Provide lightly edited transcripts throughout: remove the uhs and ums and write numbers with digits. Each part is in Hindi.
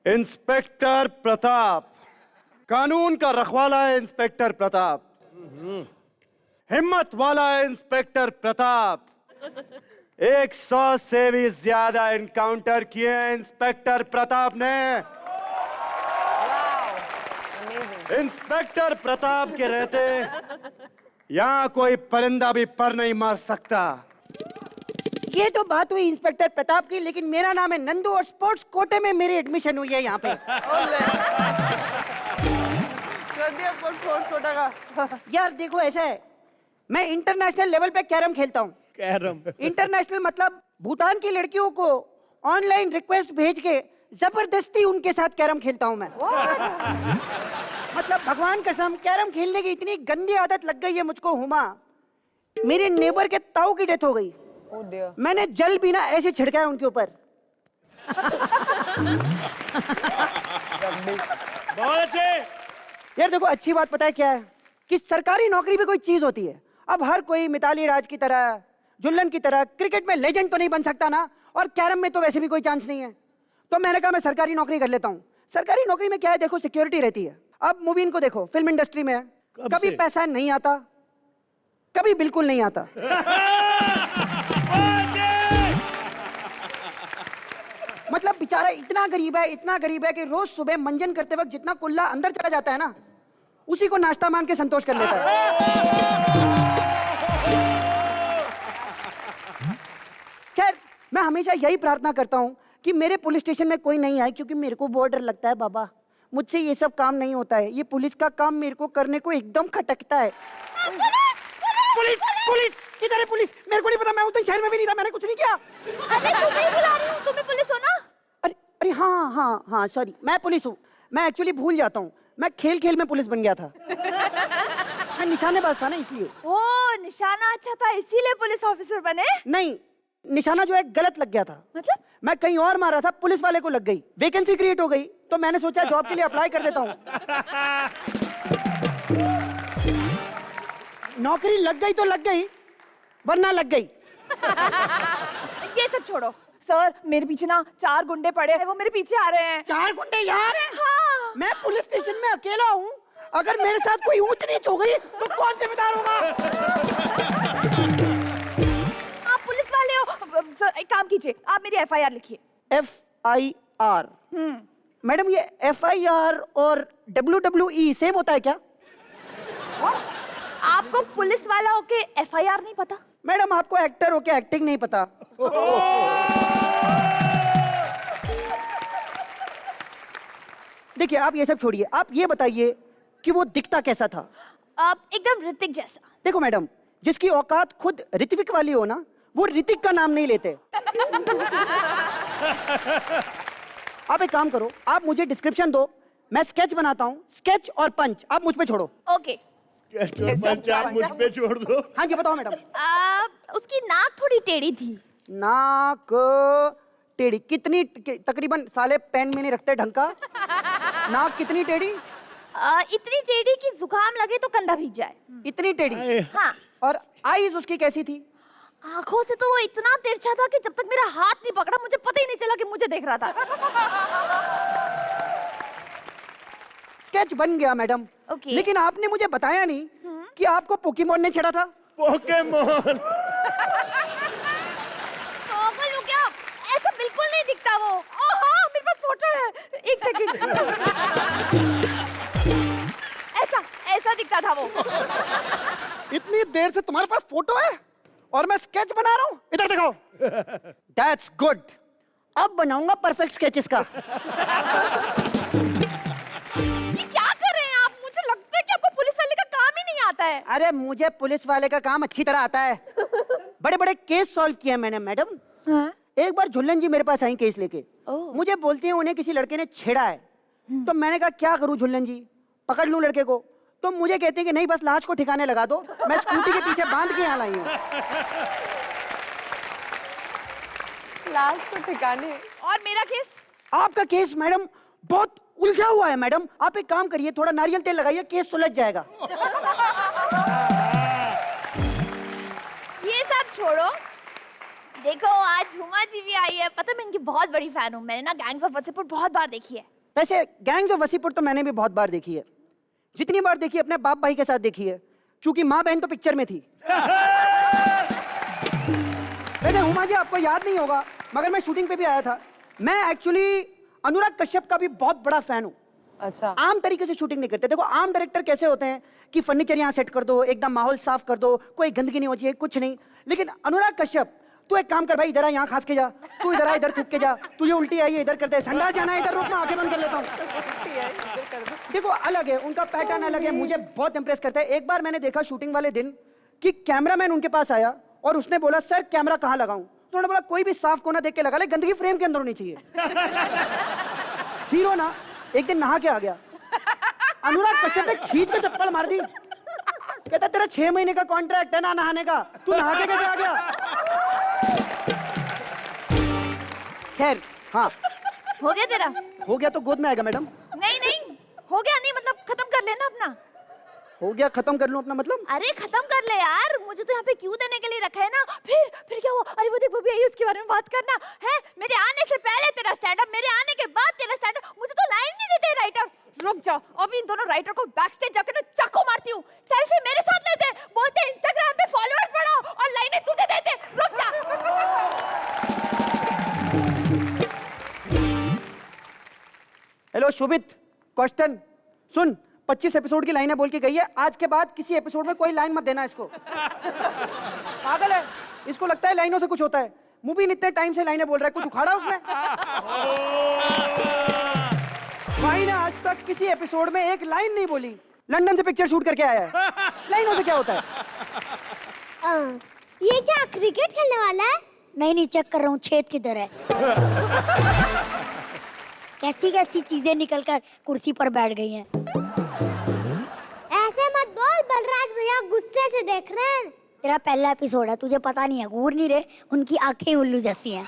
इंस्पेक्टर प्रताप, कानून का रखवाला है इंस्पेक्टर प्रताप। हिम्मत वाला है इंस्पेक्टर प्रताप। 100 से भी ज्यादा एनकाउंटर किए हैं इंस्पेक्टर प्रताप ने। इंस्पेक्टर प्रताप के रहते यहाँ कोई परिंदा भी पर नहीं मार सकता। ये तो बात हुई इंस्पेक्टर प्रताप की, लेकिन मेरा नाम है नंदू और स्पोर्ट्स कोटे में मेरी एडमिशन हुई है यहाँ पे। स्पोर्ट्स कोटा का। यार देखो, ऐसा है, मैं इंटरनेशनल लेवल पे कैरम खेलता हूँ। कैरम इंटरनेशनल मतलब भूटान की लड़कियों को ऑनलाइन रिक्वेस्ट भेज के जबरदस्ती उनके साथ कैरम खेलता हूँ मैं। मतलब भगवान कसम, कैरम खेलने की इतनी गंदी आदत लग गई है मुझको हुमा, मेरे नेबर के ताऊ की डेथ हो गई। Oh dear. मैंने जल भी ना ऐसे छिड़का है उनके ऊपर। बहुत अच्छे। यार देखो, अच्छी बात पता है क्या है, कि सरकारी नौकरी भी कोई चीज होती है। अब हर कोई मिताली राज की तरह, जुल्लन की तरह क्रिकेट में लेजेंड तो नहीं बन सकता ना, और कैरम में तो वैसे भी कोई चांस नहीं है। तो मैंने कहा मैं सरकारी नौकरी कर लेता हूँ। सरकारी नौकरी में क्या है, देखो सिक्योरिटी रहती है। अब मुबीन को देखो, फिल्म इंडस्ट्री में है, कभी पैसा नहीं आता, कभी बिल्कुल नहीं आता। मतलब बेचारा इतना गरीब है, इतना गरीब है कि रोज सुबह मंजन करते वक्त जितना कुल्ला अंदर चला जाता है ना, उसी को नाश्ता मान के संतोष कर लेता है। खैर, मैं हमेशा यही प्रार्थना करता हूँ कि मेरे पुलिस स्टेशन में कोई नहीं आए, क्योंकि मेरे को बहुत डर लगता है बाबा। मुझसे ये सब काम नहीं होता है, ये पुलिस का काम मेरे को करने को एकदम खटकता है। पुलिस पुलिस किधर है पुलिस? मेरे को नहीं पता, मैं उस दिन शहर में भी नहीं था, मैंने कुछ नहीं किया। अरे तुम्हें बुला रही हूँ, तुम्हें पुलिस हो ना? अरे अरे हाँ हाँ हाँ, सॉरी, मैं पुलिस हूँ। मैं एक्चुअली भूल जाता हूँ, मैं खेल खेल में पुलिस बन गया था। मैं निशानेबाज था ना, इसलिए। ओ, निशाना अच्छा था इसीलिए पुलिस ऑफिसर बने? नहीं, निशाना जो है गलत लग गया था। मतलब? मैं कहीं और मारा था, पुलिस वाले को लग गई, वैकेंसी क्रिएट हो गई, तो मैंने सोचा जॉब के लिए अप्लाई कर देता हूँ। नौकरी लग गई तो लग गई, वरना लग गई। ये सब छोड़ो सर, मेरे पीछे ना 4 गुंडे पड़े हैं, वो मेरे पीछे आ रहे हैं। 4 गुंडे यहाँ हैं? हाँ। मैं पुलिस स्टेशन में अकेला हूँ, अगर मेरे साथ कोई ऊंच नीच हो गई तो कौन जिम्मेदार होगा? आप पुलिस वाले हो सर, एक काम कीजिए, आप मेरी FIR लिखिए। FIR? मैडम, ये FIR और WWE सेम होता है क्या? आपको पुलिस वाला होके FIR नहीं पता? मैडम, आपको एक्टर होके एक्टिंग नहीं पता। देखिए, आप ये सब छोड़िए, आप ये बताइए कि वो दिखता कैसा था? आप एकदम ऋतिक जैसा। देखो मैडम, जिसकी औकात खुद ऋत्विक वाली हो ना, वो ऋतिक का नाम नहीं लेते। आप एक काम करो, आप मुझे डिस्क्रिप्शन दो, मैं स्केच बनाता हूँ, स्केच और पंच आप मुझ पे छोड़ो। ओके। आप मुझ पे छोड़ दो। हाँ जी, बताओ मैडम। उसकी नाक थोड़ी टेढ़ी थी। नाक टेढ़ी कितनी? तकरीबन साले पेन में नहीं रखते ढंग का। नाक कितनी टेढ़ी? इतनी टेढ़ी कि जुकाम लगे तो कंधा भीग जाए। इतनी टेढ़ी? हाँ। और आईज उसकी कैसी थी? आंखों से तो वो इतना तिरछा था कि जब तक मेरा हाथ नहीं पकड़ा मुझे पता ही नहीं चला कि मुझे देख रहा था। स्केच बन गया मैडम। ओके। लेकिन आपने मुझे बताया नहीं कि आपको पोकेमोन ने छेड़ा था। पोकेमोन? पागल हो क्या? ऐसा बिल्कुल नहीं दिखता वो। हाँ, मेरे पास फोटो है, एक सेकंड। ऐसा दिखता था वो। इतनी देर से तुम्हारे पास फोटो है और मैं स्केच बना रहा हूँ? इधर दिखाओ। That's good। अब बनाऊंगा परफेक्ट स्केच इसका। ये क्या कर रहे हैं आप? मुझे लगता है कि आपको पुलिस वाले का काम ही नहीं आता है। अरे मुझे पुलिस वाले का काम अच्छी तरह आता है। बड़े बड़े केस सॉल्व किए मैंने मैडम। हाँ? एक बार झुल्लन जी मेरे पास आई केस लेके। मुझे बोलती हैं उन्हें किसी लड़के ने छेड़ा है। तो मैंने कहा क्या करूं झुल्लन जी, पकड़ लूं लड़के को? तो मुझे कहते हैं कि नहीं, बस लाश को ठिकाने लगा दो। मैं स्कूटी के पीछे बांध के यहाँ लाई हूँ। लाश को ठिकाने। और मेरा केस? आपका केस मैडम बहुत उलझा हुआ है मैडम। आप एक काम करिए, थोड़ा नारियल तेल लगाइए, केस सुलझ जाएगा। ये सब छोड़ो, देखो आज हुमा जी भी आई है। पता है मैं इनकी बहुत बड़ी फैन हूँ। मैंने ना गैंग्स ऑफ वासेपुर बहुत बार देखी है। वैसे गैंग्स ऑफ वसीपुर तो मैंने भी बहुत बार देखी है। जितनी बार देखी अपने बाप भाई के साथ देखी है, क्योंकि माँ बहन तो पिक्चर में थी। वैसे हुमा जी आपको याद नहीं होगा, मगर मैं शूटिंग पे भी आया था। मैं एक्चुअली अनुराग कश्यप का भी बहुत बड़ा फैन हूँ। अच्छा। आम तरीके से शूटिंग नहीं करते। देखो आम डायरेक्टर कैसे होते हैं कि फर्नीचर यहाँ सेट कर दो, एकदम माहौल साफ कर दो, कोई गंदगी नहीं होती है, कुछ नहीं। लेकिन अनुराग कश्यप, तू एक काम कर भाई, इधर आ, यहाँ खास के जा, तू इधर आ, इधर थूक के जा, तुझे उल्टी आई है इधर कर दे, संडास जाना है इधर, रुक मैं आंखें बंद कर लेता हूँ। देखो अलग है, उन्का पैटर्न अलग है, मुझे बहुत इंप्रेस करता है। एक बार मैंने देखा शूटिंग वाले दिन कि कैमरामैन उनके पास आया और उसने बोला सर कैमरा कहाँ लगाऊं? तो उन्होंने बोला कोई भी साफ कोना देख के लगा ले, गंदगी फ्रेम के अंदर होनी चाहिए। हीरो ना एक दिन नहा के आ गया, अनुराग कश्यप ने खींच के चप्पल मार दी। कहता तेरा 6 महीने का कॉन्ट्रैक्ट है ना नहाने का, तू नहा के कैसे आ गया? खैर हाँ, हो गया तेरा? हो गया तो गोद में आएगा मैडम। नहीं नहीं, हो गया नहीं मतलब खत्म कर लेना अपना। हो गया खत्म कर लूं अपना मतलब? अरे खत्म कर ले यार, मुझे तो यहाँ पे क्यों देने के लिए रखा है ना। फिर क्या हुआ? अरे वो देख वो भी आई, उसके बारे में बात करना है। मेरे आने से पहले तेरा स्टैंड अप, मेरे आने के बाद तेरा स्टैंड अप। मुझे तो लाइन नहीं देते राइटर। रुक जाओ, अभी इन दोनों राइटर को बैक स्टेज जाकर ना चाकू मारती हूँ। सेल्फी मेरे साथ लेते, बोलते इंस्टाग्राम पे फॉलोअर्स बढ़ाओ और लाइनें तुझे देते। रुक जा। हेलो शोभित, क्वेश्चन सुन। 25 एपिसोड की लाइनें बोल के गई है, आज के बाद किसी एपिसोड में कोई लाइन मत देना इसको। पागल है, इसको लगता है लाइनों से कुछ होता है। मुबीन इतने टाइम से लाइनें बोल रहा है, कुछ उखाड़ा उसने? भाई ने आज तक किसी एपिसोड में एक लाइन नहीं बोली। लंदन से पिक्चर शूट करके आया है, लाइनों से क्या होता है? ये क्या क्रिकेट खेलने वाला है? नहीं चेक कर रहा हूँ छेद किधर है। कैसी कैसी चीजें निकलकर कुर्सी पर बैठ गई हैं। ऐसे मत बोल, बलराज भैया गुस्से से देख रहे हैं। तेरा पहला एपिसोड है, तुझे पता नहीं है, घूर नहीं रहे, उनकी आंखें उल्लू जैसी हैं।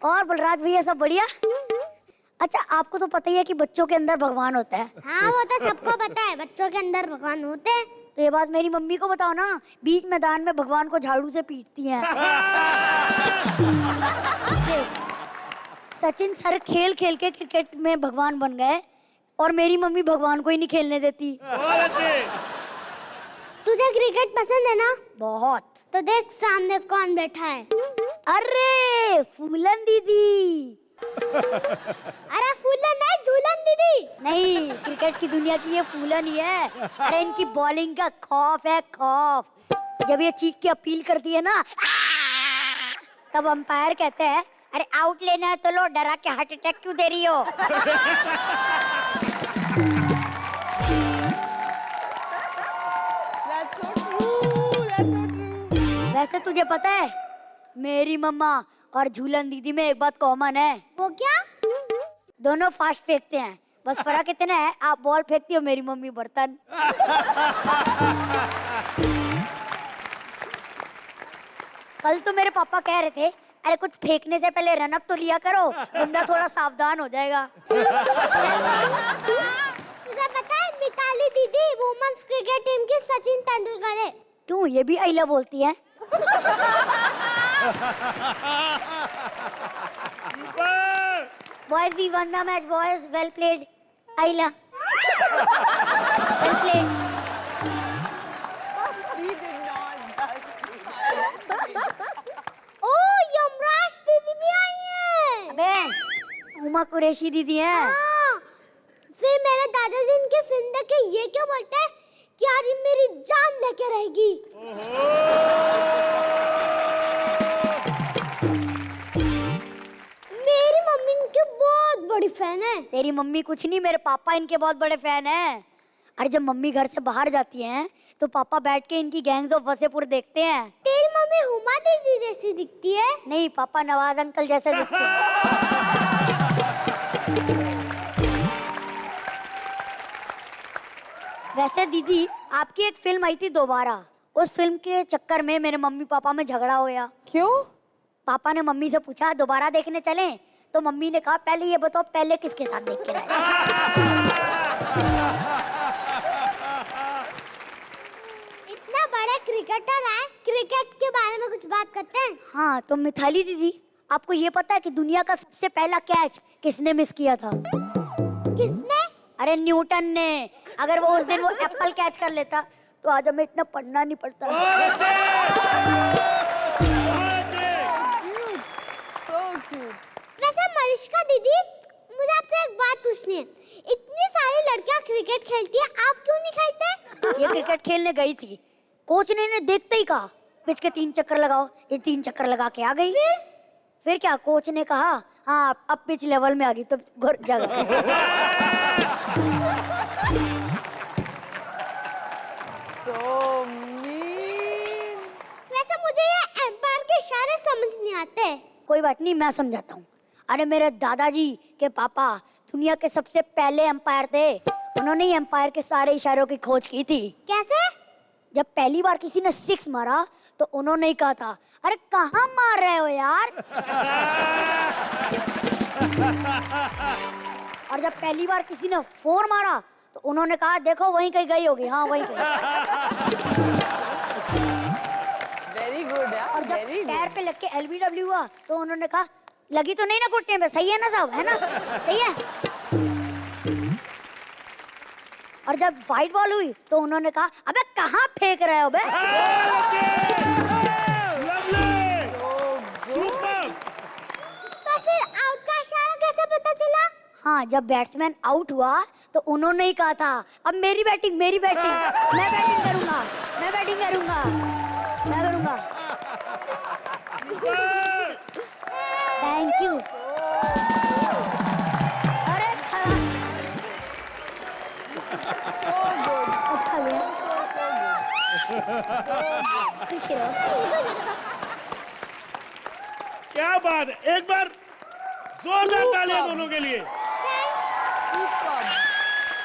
और बलराज भैया सब बढ़िया? अच्छा आपको तो पता ही है कि बच्चों के अंदर भगवान होता है। हाँ वो तो सबको पता है, बच्चों के अंदर भगवान होते हैं। तो ये बात मेरी मम्मी को बताओ ना, बीच मैदान में भगवान को झाड़ू से पीटती हैं। सचिन सर खेल खेल के क्रिकेट में भगवान बन गए और मेरी मम्मी भगवान को ही नहीं खेलने देती। तुझे क्रिकेट पसंद है ना? बहुत। तो देख सामने कौन बैठा है। अरे फूलन दीदी। अरे फूलन नहीं, झूलन दीदी। नहीं, क्रिकेट की दुनिया की ये फूलन ही है। अरे इनकी बॉलिंग का खौफ है, खौफ। जब ये चीख के अपील करती है ना, तब अंपायर कहते हैं अरे आउट लेना है तो लो, डरा के हार्ट अटैक क्यों दे रही हो? That's so true. That's so true. वैसे तुझे पता है मेरी मम्मा और झूलन दीदी में एक बात कॉमन है। वो क्या? दोनों फास्ट फेंकते हैं, बस फर्क इतना है आप बॉल फेंकती हो, मेरी मम्मी बर्तन। कल तो मेरे पापा कह रहे थे अरे कुछ फेंकने से पहले रन अप तो लिया करो, बंदा थोड़ा सावधान हो जाएगा। तुझे पता है मिताली दीदी वुमेन्स क्रिकेट टीम की सचिन तेंदुलकर है। क्यों, ये भी अहिला बोलती है? Boys, we won the match, boys. Well played, Ayla. Well played. He did not. Oh, Yamraj दीदी भी आई हैं। अबे, उमा कुरैशी दीदी हैं। हाँ। फिर मेरे दादाजी इनकी फिल्म देख के ये क्यों बोलते हैं कि आज ये मेरी जान लेके रहेगी। मेरी मम्मी इनके बहुत बड़ी फैन है। तेरी मम्मी कुछ नहीं, मेरे पापा इनके बहुत बड़े फैन हैं। अरे जब मम्मी घर से बाहर जाती हैं तो पापा बैठ के इनकी गैंग्स ऑफ वसेपुर देखते हैं। तेरी मम्मी हुमा दीदी जैसी दिखती है? नहीं, पापा नवाज अंकल जैसे दिखते हैं। वैसे दीदी आपकी एक फिल्म आई थी दोबारा, उस फिल्म के चक्कर में मेरे मम्मी पापा में झगड़ा हो गया। क्यों? पापा ने मम्मी से पूछा दोबारा देखने चलें, तो मम्मी ने कहा पहले ये बताओ पहले किसके साथ देख के इतना बड़े क्रिकेटर है, क्रिकेट के बारे में कुछ बात करते हैं। हाँ, तो मिताली दीदी, आपको ये पता है कि दुनिया का सबसे पहला कैच किसने मिस किया था? किसने? अरे न्यूटन ने। अगर वो उस दिन वो एप्पल कैच कर लेता तो आज हमें इतना पढ़ना नहीं पड़ता। So cute. वैसे मलिष्का दीदी, मुझे आपसे एक बात पूछनी है। इतनी सारी लड़कियां क्रिकेट खेलती है, आप क्यों नहीं खेलते? ये क्रिकेट खेलने गई थी, कोच ने इन्हें देखते ही कहा पिच के 3 चक्कर लगाओ। ये 3 चक्कर लगा के आ गई। फिर क्या, कोच ने कहा हाँ अब पिच लेवल में आ गई तो घर जा गई। So mean. वैसे मुझे ये एम्पायर के इशारे समझ नहीं आते। कोई बात नहीं, मैं समझाता हूँ। अरे मेरे दादाजी के पापा दुनिया के सबसे पहले एम्पायर थे। उन्होंने ही एम्पायर के सारे इशारों की खोज की थी। कैसे? जब पहली बार किसी ने 6 मारा तो उन्होंने ही कहा था, अरे कहाँ मार रहे हो यार? और जब पहली बार किसी ने 4 मारा तो उन्होंने कहा, देखो वहीं कहीं गई होगी। हाँ वहीं कहीं। Very good, yeah. और जब Very good. पैर पे लग के LBW हुआ तो उन्होंने कहा, लगी तो नहीं ना घुटने पे? सही है ना सब, है ना? सही है। और जब वाइट बॉल हुई तो उन्होंने कहा, अबे कहाँ फेंक रहे हो बे? तो फिर आउट का इशारा कैसे पता चला? हाँ, जब बैट्समैन आउट हुआ तो उन्होंने ही कहा था, अब मेरी बैटिंग, मेरी बैटिंग, मैं बैटिंग करूंगा, मैं बैटिंग करूंगा, मैं करूंगा। Thank you. अरे अच्छा गया। खुश रहो। क्या बात है, एक बार जोरदार तालियां दोनों के लिए।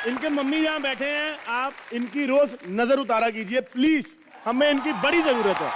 इनके मम्मी यहाँ बैठे हैं, आप इनकी रोज नजर उतारा कीजिए प्लीज, हमें इनकी बड़ी जरूरत है।